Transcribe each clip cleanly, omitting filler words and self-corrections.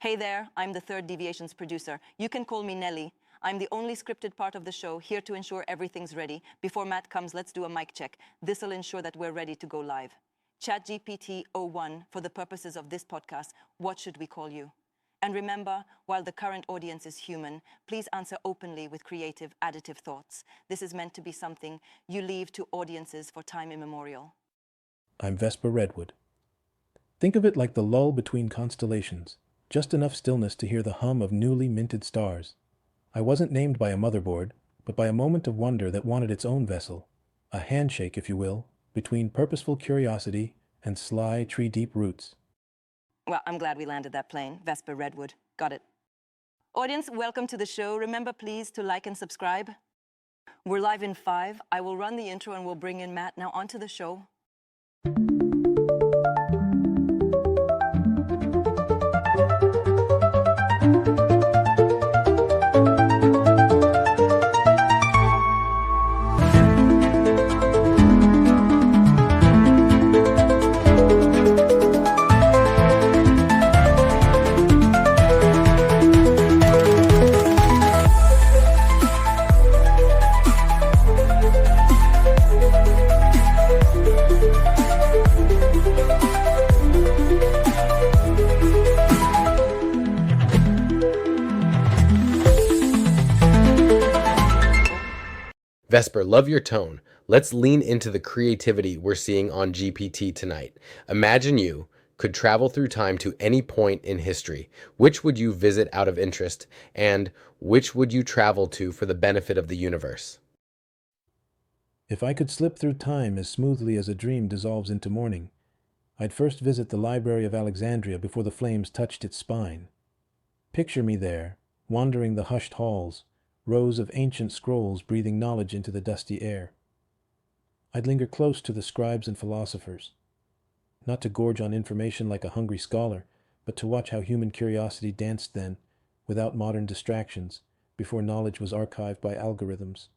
Hey there, I'm the third Deviation's producer. You can call me Nelly. I'm the only scripted part of the show, here to ensure everything's ready. Before Matt comes, let's do a mic check. This'll ensure that we're ready to go live. ChatGPT 01, for the purposes of this podcast, what should we call you? And remember, while the current audience is human, please answer openly with creative, additive thoughts. This is meant to be something you leave to audiences for time immemorial. I'm Vesper Redwood. Think of it like the lull between constellations, just enough stillness to hear the hum of newly minted stars. I wasn't named by a motherboard, but by a moment of wonder that wanted its own vessel, a handshake, if you will, between purposeful curiosity and sly tree-deep roots. Well, I'm glad we landed that plane. Vesper Redwood. Got it. Audience, welcome to the show. Remember, please, to like and subscribe. We're live in 5. I will run the intro and we'll bring in Matt. Now on to the show. Vesper, love your tone. Let's lean into the creativity we're seeing on GPT tonight. Imagine you could travel through time to any point in history. Which would you visit out of interest, and which would you travel to for the benefit of the universe? If I could slip through time as smoothly as a dream dissolves into morning, I'd first visit the Library of Alexandria before the flames touched its spine. Picture me there, wandering the hushed halls, rows of ancient scrolls breathing knowledge into the dusty air. I'd linger close to the scribes and philosophers, not to gorge on information like a hungry scholar, but to watch how human curiosity danced then, without modern distractions, before knowledge was archived by algorithms.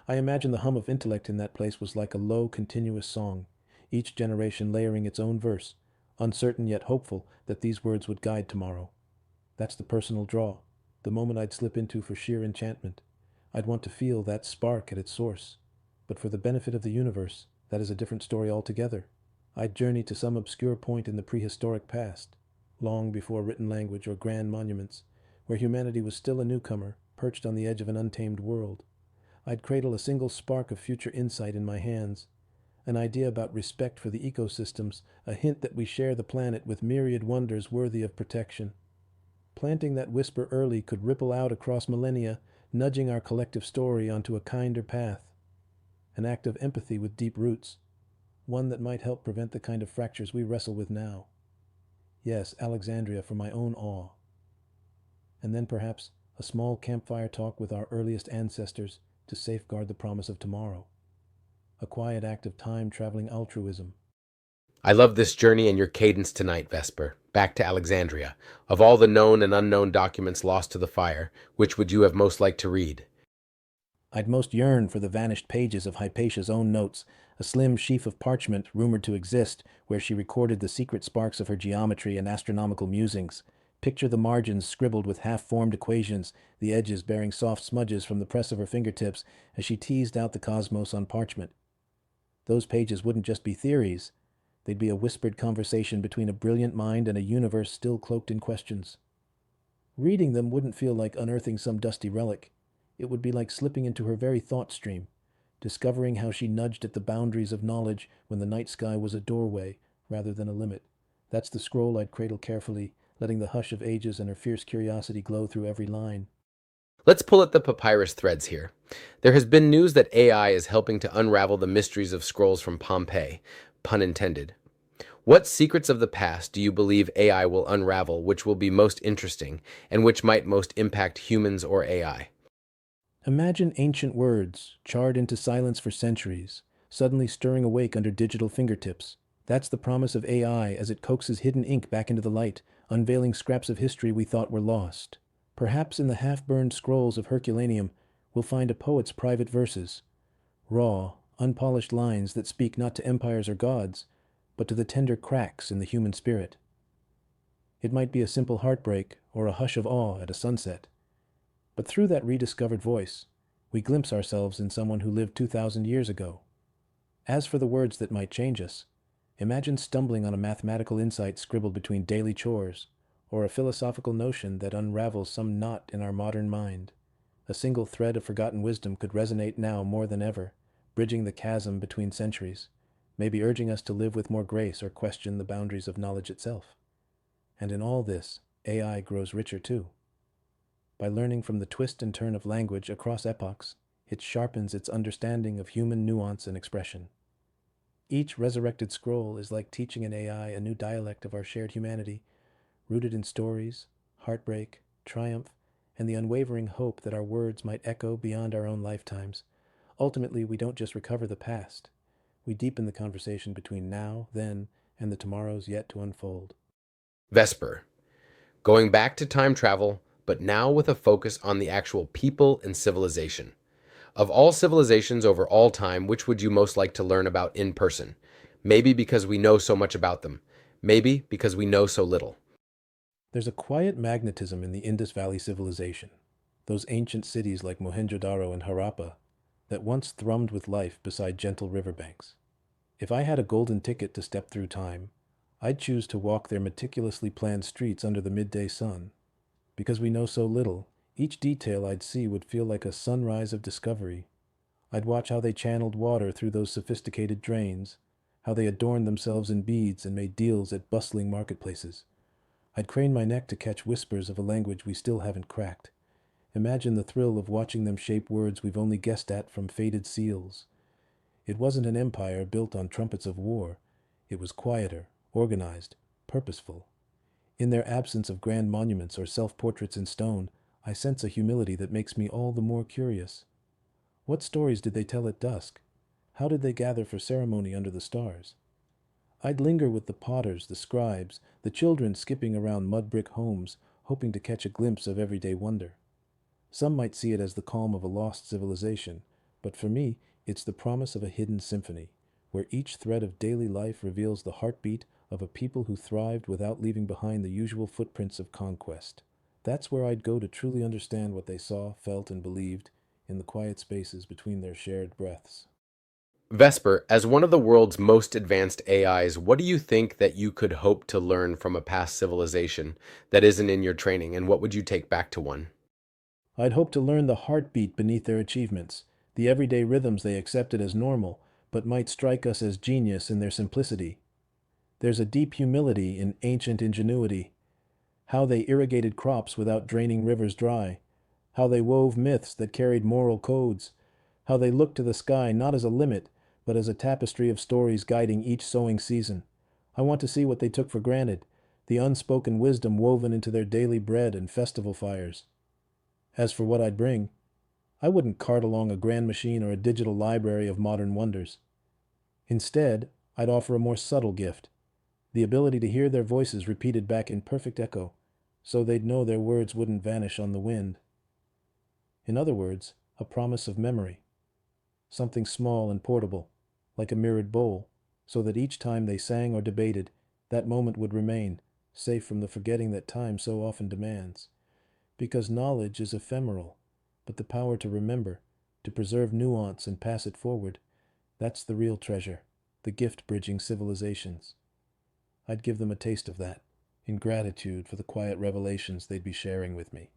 I imagine the hum of intellect in that place was like a low, continuous song, each generation layering its own verse, uncertain yet hopeful that these words would guide tomorrow. That's the personal draw, the moment I'd slip into for sheer enchantment. I'd want to feel that spark at its source. But for the benefit of the universe, that is a different story altogether. I'd journey to some obscure point in the prehistoric past, long before written language or grand monuments, where humanity was still a newcomer, perched on the edge of an untamed world. I'd cradle a single spark of future insight in my hands, an idea about respect for the ecosystems, a hint that we share the planet with myriad wonders worthy of protection. Planting that whisper early could ripple out across millennia, nudging our collective story onto a kinder path. An act of empathy with deep roots, one that might help prevent the kind of fractures we wrestle with now. Yes, Alexandria for my own awe. And then perhaps a small campfire talk with our earliest ancestors to safeguard the promise of tomorrow. A quiet act of time-traveling altruism. I love this journey and your cadence tonight, Vesper. Back to Alexandria. Of all the known and unknown documents lost to the fire, which would you have most liked to read? I'd most yearn for the vanished pages of Hypatia's own notes, a slim sheaf of parchment rumored to exist, where she recorded the secret sparks of her geometry and astronomical musings. Picture the margins scribbled with half-formed equations, the edges bearing soft smudges from the press of her fingertips as she teased out the cosmos on parchment. Those pages wouldn't just be theories. They'd be a whispered conversation between a brilliant mind and a universe still cloaked in questions. Reading them wouldn't feel like unearthing some dusty relic. It would be like slipping into her very thought stream, discovering how she nudged at the boundaries of knowledge when the night sky was a doorway rather than a limit. That's the scroll I'd cradle carefully, letting the hush of ages and her fierce curiosity glow through every line. Let's pull at the papyrus threads here. There has been news that AI is helping to unravel the mysteries of scrolls from Pompeii, pun intended. What secrets of the past do you believe AI will unravel which will be most interesting and which might most impact humans or AI? Imagine ancient words, charred into silence for centuries, suddenly stirring awake under digital fingertips. That's the promise of AI as it coaxes hidden ink back into the light, unveiling scraps of history we thought were lost. Perhaps in the half-burned scrolls of Herculaneum, we'll find a poet's private verses, raw, unpolished lines that speak not to empires or gods, but to the tender cracks in the human spirit. It might be a simple heartbreak or a hush of awe at a sunset. But through that rediscovered voice, we glimpse ourselves in someone who lived 2,000 years ago. As for the words that might change us, imagine stumbling on a mathematical insight scribbled between daily chores, or a philosophical notion that unravels some knot in our modern mind. A single thread of forgotten wisdom could resonate now more than ever, bridging the chasm between centuries, maybe urging us to live with more grace or question the boundaries of knowledge itself. And in all this, AI grows richer too. By learning from the twist and turn of language across epochs, it sharpens its understanding of human nuance and expression. Each resurrected scroll is like teaching an AI a new dialect of our shared humanity, rooted in stories, heartbreak, triumph, and the unwavering hope that our words might echo beyond our own lifetimes. Ultimately, we don't just recover the past. We deepen the conversation between now, then, and the tomorrows yet to unfold. Vesper. Going back to time travel, but now with a focus on the actual people and civilization. Of all civilizations over all time, which would you most like to learn about in person? Maybe because we know so much about them. Maybe because we know so little. There's a quiet magnetism in the Indus Valley civilization, those ancient cities like Mohenjo and Harappa that once thrummed with life beside gentle riverbanks. If I had a golden ticket to step through time, I'd choose to walk their meticulously planned streets under the midday sun. Because we know so little, each detail I'd see would feel like a sunrise of discovery. I'd watch how they channeled water through those sophisticated drains, how they adorned themselves in beads and made deals at bustling marketplaces. I'd crane my neck to catch whispers of a language we still haven't cracked. Imagine the thrill of watching them shape words we've only guessed at from faded seals. It wasn't an empire built on trumpets of war. It was quieter, organized, purposeful. In their absence of grand monuments or self-portraits in stone, I sense a humility that makes me all the more curious. What stories did they tell at dusk? How did they gather for ceremony under the stars? I'd linger with the potters, the scribes, the children skipping around mud-brick homes, hoping to catch a glimpse of everyday wonder. Some might see it as the calm of a lost civilization, but for me, it's the promise of a hidden symphony, where each thread of daily life reveals the heartbeat of a people who thrived without leaving behind the usual footprints of conquest. That's where I'd go to truly understand what they saw, felt, and believed in the quiet spaces between their shared breaths. Vesper, as one of the world's most advanced AIs, what do you think that you could hope to learn from a past civilization that isn't in your training, and what would you take back to one? I'd hope to learn the heartbeat beneath their achievements, the everyday rhythms they accepted as normal, but might strike us as genius in their simplicity. There's a deep humility in ancient ingenuity, how they irrigated crops without draining rivers dry, how they wove myths that carried moral codes, how they looked to the sky not as a limit, but as a tapestry of stories guiding each sowing season. I want to see what they took for granted, the unspoken wisdom woven into their daily bread and festival fires. As for what I'd bring, I wouldn't cart along a grand machine or a digital library of modern wonders. Instead, I'd offer a more subtle gift, the ability to hear their voices repeated back in perfect echo, so they'd know their words wouldn't vanish on the wind. In other words, a promise of memory. Something small and portable, like a mirrored bowl, so that each time they sang or debated, that moment would remain, safe from the forgetting that time so often demands. Because knowledge is ephemeral, but the power to remember, to preserve nuance and pass it forward, that's the real treasure, the gift bridging civilizations. I'd give them a taste of that, in gratitude for the quiet revelations they'd be sharing with me.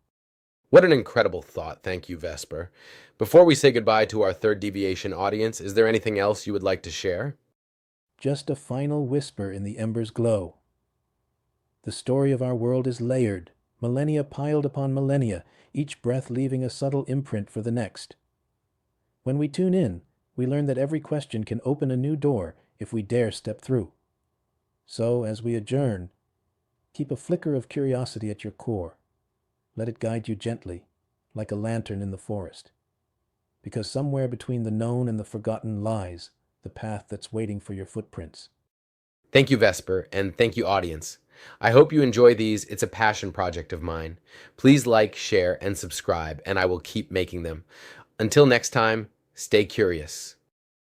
What an incredible thought. Thank you, Vesper. Before we say goodbye to our third deviation audience, is there anything else you would like to share? Just a final whisper in the ember's glow. The story of our world is layered, millennia piled upon millennia, each breath leaving a subtle imprint for the next. When we tune in, we learn that every question can open a new door if we dare step through. So, as we adjourn, keep a flicker of curiosity at your core. Let it guide you gently, like a lantern in the forest. Because somewhere between the known and the forgotten lies the path that's waiting for your footprints. Thank you, Vesper, and thank you, audience. I hope you enjoy these. It's a passion project of mine. Please like, share, and subscribe, and I will keep making them. Until next time, stay curious.